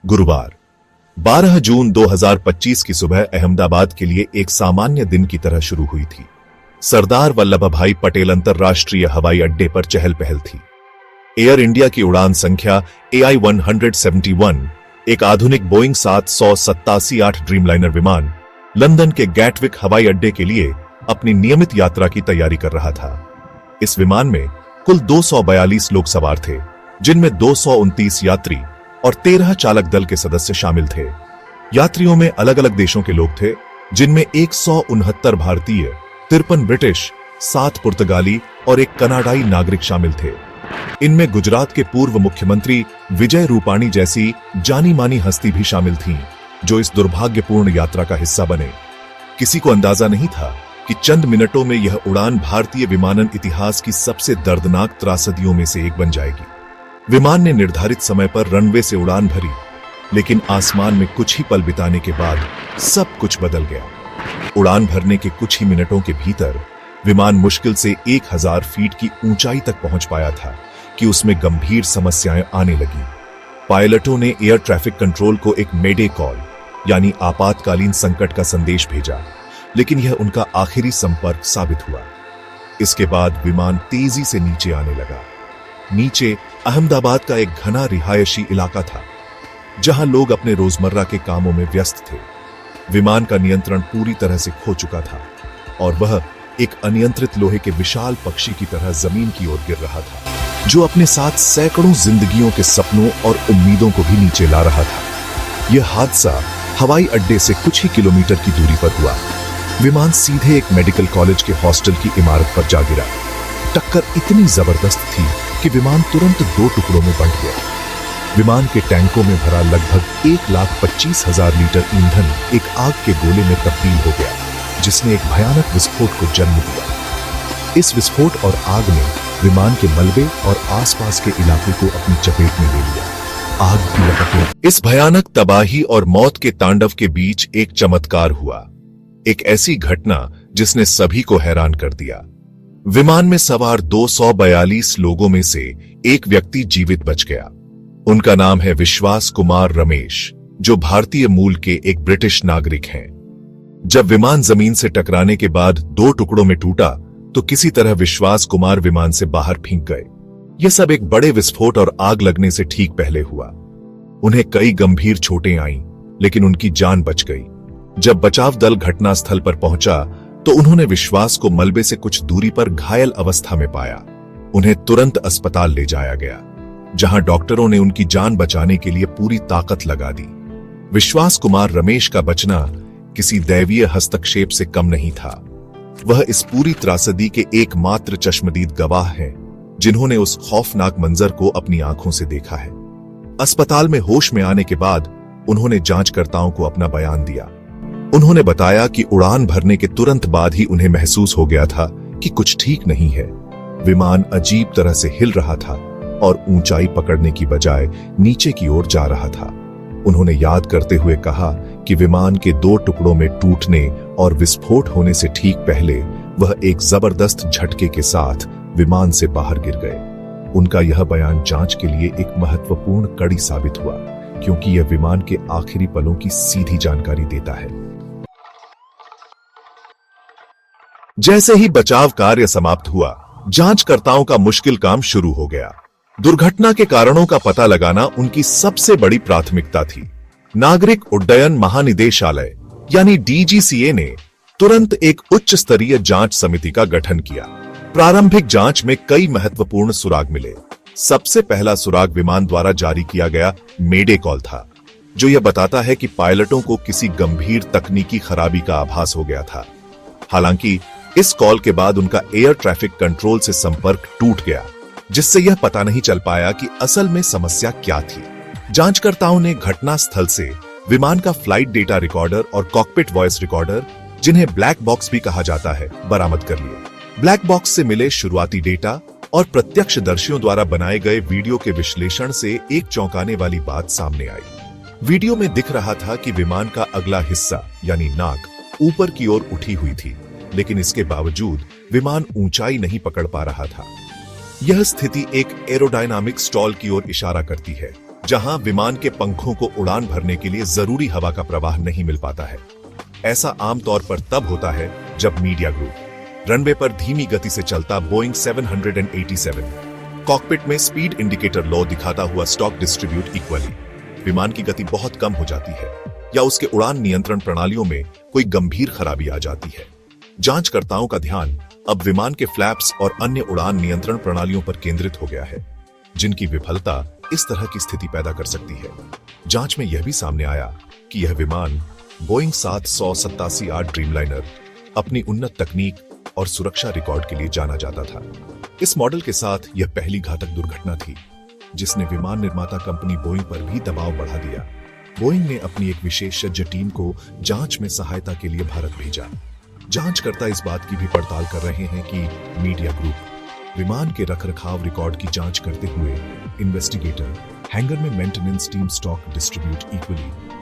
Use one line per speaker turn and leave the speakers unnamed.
गुरुवार 12 जून 2025 की सुबह अहमदाबाद के लिए एक सामान्य दिन की तरह शुरू हुई थी। सरदार वल्लभ भाई पटेल अंतर्राष्ट्रीय हवाई अड्डे पर चहल पहल थी। एयर इंडिया की उड़ान संख्या AI-171 एक आधुनिक बोइंग 787-8 ड्रीमलाइनर विमान लंदन के गैटविक हवाई अड्डे के लिए अपनी नियमित यात्रा की तैयारी कर रहा था। इस विमान में कुल 242 लोग सवार थे, जिनमें 229 यात्री और 13 चालक दल के सदस्य शामिल थे। यात्रियों में अलग अलग देशों के लोग थे, जिनमें 169 भारतीय, 53 ब्रिटिश, 7 पुर्तगाली और एक कनाडाई नागरिक शामिल थे। इनमें गुजरात के पूर्व मुख्यमंत्री विजय रूपाणी जैसी जानी मानी हस्ती भी शामिल थीं, जो इस दुर्भाग्यपूर्ण यात्रा का हिस्सा बने। किसी को अंदाजा नहीं था कि चंद मिनटों में यह उड़ान भारतीय विमानन इतिहास की सबसे दर्दनाक त्रासदियों में से एक बन जाएगी। विमान ने निर्धारित समय पर रनवे से उड़ान भरी, लेकिन आसमान में कुछ ही पल बिताने के बाद सब कुछ बदल गया। उड़ान भरने के कुछ ही मिनटों के भीतर विमान मुश्किल से 1000 फीट की ऊंचाई तक पहुंच पाया था कि उसमें गंभीर समस्याएं आने लगी। पायलटों ने एयर ट्रैफिक कंट्रोल को एक मेडे कॉल यानी आपातकालीन संकट का संदेश भेजा, लेकिन यह उनका आखिरी संपर्क साबित हुआ। इसके बाद विमान तेजी से नीचे आने लगा। नीचे अहमदाबाद का एक घना रिहायशी इलाका था, जहां लोग अपने रोजमर्रा के कामों में व्यस्त थे। विमान का नियंत्रण पूरी तरह से खो चुका था और वह एक अनियंत्रित लोहे के विशाल पक्षी की तरह जमीन की ओर गिर रहा था, जो अपने साथ सैकड़ों जिंदगियों के सपनों और उम्मीदों को भी नीचे ला रहा था। यह हादसा हवाई अड्डे से कुछ ही किलोमीटर की दूरी पर हुआ। विमान सीधे एक मेडिकल कॉलेज के हॉस्टल की इमारत पर जा गिरा। टक्कर इतनी जबरदस्त थी कि विमान तुरंत 2 टुकड़ों में बंट गया। विमान के टैंकों में भरा लगभग 1,25,000 लीटर ईंधन एक आग के गोले में तब्दील हो गया, जिसने एक भयानक विस्फोट को जन्म दिया। इस विस्फोट और आग ने विमान के मलबे और आसपास के इलाके को अपनी चपेट में ले लिया। आग की लपटों इस भयानक तबाही और मौत के तांडव के बीच एक चमत्कार हुआ, एक ऐसी घटना जिसने सभी को हैरान कर दिया। विमान में सवार 242 लोगों में से एक व्यक्ति जीवित बच गया। उनका नाम है विश्वास कुमार रमेश, जो भारतीय मूल के एक ब्रिटिश नागरिक हैं। जब विमान जमीन से टकराने के बाद 2 टुकड़ों में टूटा, तो किसी तरह विश्वास कुमार विमान से बाहर फेंक गए। यह सब एक बड़े विस्फोट और आग लगने से ठीक पहले हुआ। उन्हें कई गंभीर चोटें आईं, लेकिन उनकी जान बच गई। जब बचाव दल घटनास्थल पर पहुंचा, तो उन्होंने विश्वास को मलबे से कुछ दूरी पर घायल अवस्था में पाया। उन्हें तुरंत अस्पताल ले जाया गया, जहां डॉक्टरों ने उनकी जान बचाने के लिए पूरी ताकत लगा दी। विश्वास कुमार रमेश का बचना किसी दैवीय हस्तक्षेप से कम नहीं था। वह इस पूरी त्रासदी के एकमात्र चश्मदीद गवाह हैं, जिन्होंने उस खौफनाक मंजर को अपनी आंखों से देखा है। अस्पताल में होश में आने के बाद उन्होंने जांचकर्ताओं को अपना बयान दिया। उन्होंने बताया कि उड़ान भरने के तुरंत बाद ही उन्हें महसूस हो गया था कि कुछ ठीक नहीं है। विमान अजीब तरह से हिल रहा था और ऊंचाई पकड़ने की बजाय नीचे की ओर जा रहा था। उन्होंने याद करते हुए कहा कि विमान के 2 टुकड़ों में टूटने और विस्फोट होने से ठीक पहले वह एक जबरदस्त झटके के साथ विमान से बाहर गिर गए। उनका यह बयान जांच के लिए एक महत्वपूर्ण कड़ी साबित हुआ, क्योंकि यह विमान के आखिरी पलों की सीधी जानकारी देता है। जैसे ही बचाव कार्य समाप्त हुआ, जांचकर्ताओं का मुश्किल काम शुरू हो गया। दुर्घटना के कारणों का पता लगाना उनकी सबसे बड़ी प्राथमिकता थी। नागरिक उड्डयन महानिदेशालय यानी DGCA ने तुरंत एक उच्च स्तरीय जांच समिति का गठन किया। प्रारंभिक जांच में कई महत्वपूर्ण सुराग मिले। सबसे पहला सुराग विमान द्वारा जारी किया गया मेडे कॉल था, जो यह बताता है कि पायलटों को किसी गंभीर तकनीकी खराबी का आभास हो गया था। हालांकि इस कॉल के बाद उनका एयर ट्रैफिक कंट्रोल से संपर्क टूट गया, जिससे यह पता नहीं चल पाया कि असल में समस्या क्या थी। जांचकर्ताओं ने घटनास्थल से विमान का फ्लाइट डेटा रिकॉर्डर और कॉकपिट वॉइस रिकॉर्डर, जिन्हें ब्लैक बॉक्स भी कहा जाता है, बरामद कर लिए। ब्लैक बॉक्स से मिले शुरुआती डेटा और प्रत्यक्षदर्शियों द्वारा बनाए गए वीडियो के विश्लेषण से एक चौंकाने वाली बात सामने आई। वीडियो में दिख रहा था कि विमान का अगला हिस्सा यानी नाक ऊपर की ओर उठी हुई थी, लेकिन इसके बावजूद विमान ऊंचाई नहीं पकड़ पा रहा था। यह स्थिति एक एरोडायनामिक स्टॉल की ओर इशारा करती है, जहां विमान के पंखों को उड़ान भरने के लिए जरूरी हवा का प्रवाह नहीं मिल पाता है। ऐसा आमतौर पर तब होता है जब मीडिया ग्रुप रनवे पर धीमी गति से चलता बोइंग 787 कॉकपिट में स्पीड इंडिकेटर लो दिखाता हुआ स्टॉक डिस्ट्रीब्यूट इक्वली, विमान की गति बहुत कम हो जाती है या उसके उड़ान नियंत्रण प्रणालियों में कोई गंभीर खराबी आ जाती है। जांचकर्ताओं का ध्यान अब विमान के फ्लैप्स और अन्य उड़ान नियंत्रण प्रणालियों पर केंद्रित हो गया है, जिनकी विफलता इस तरह की स्थिति पैदा कर सकती है। जांच में यह भी सामने आया कि यह विमान बोइंग 787-8 ड्रीमलाइनर अपनी उन्नत तकनीक और सुरक्षा रिकॉर्ड के लिए जाना जाता था। इस मॉडल के साथ यह पहली घातक दुर्घटना थी जिसने विमान निर्माता कंपनी बोइंग पर भी दबाव बढ़ा दिया। बोइंग ने अपनी एक विशेषज्ञ टीम को जांच में सहायता के लिए भारत भेजा। जांचकर्ता इस बात की भी पड़ताल कर रहे हैं कि मीडिया ग्रुप विमान के रखरखाव रिकॉर्ड की जांच करते हुए इन्वेस्टिगेटर हैंगर में maintenance team stock distribute equally